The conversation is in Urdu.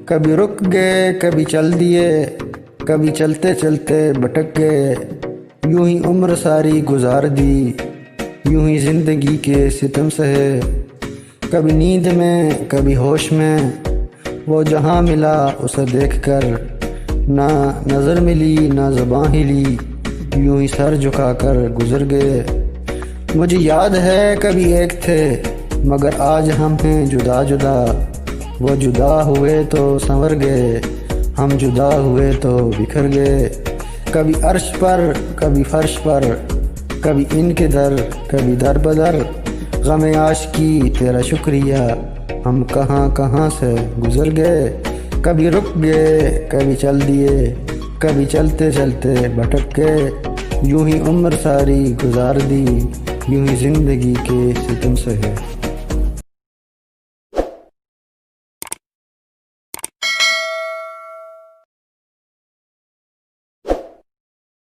کبھی رک گئے کبھی چل دیے، کبھی چلتے چلتے بھٹک گئے، یوں ہی عمر ساری گزار دی، یوں ہی زندگی کے ستم سہے۔ کبھی نیند میں کبھی ہوش میں، وہ جہاں ملا اسے دیکھ کر، نہ نظر ملی نہ زباں ہلی، یوں ہی سر جھکا کر گزر گئے۔ مجھے یاد ہے کبھی ایک تھے مگر آج ہم ہیں جدا جدا، وہ جدا ہوئے تو سنور گئے، ہم جدا ہوئے تو بکھر گئے۔ کبھی عرش پر کبھی فرش پر، کبھی ان کے در کبھی در بدر، غم عاشقی تیرا شکریہ، ہم کہاں کہاں سے گزر گئے۔ کبھی رک گئے کبھی چل دیے، کبھی چلتے چلتے بھٹک گئے، یوں ہی عمر ساری گزار دی، یوں ہی زندگی کے ستم سہے۔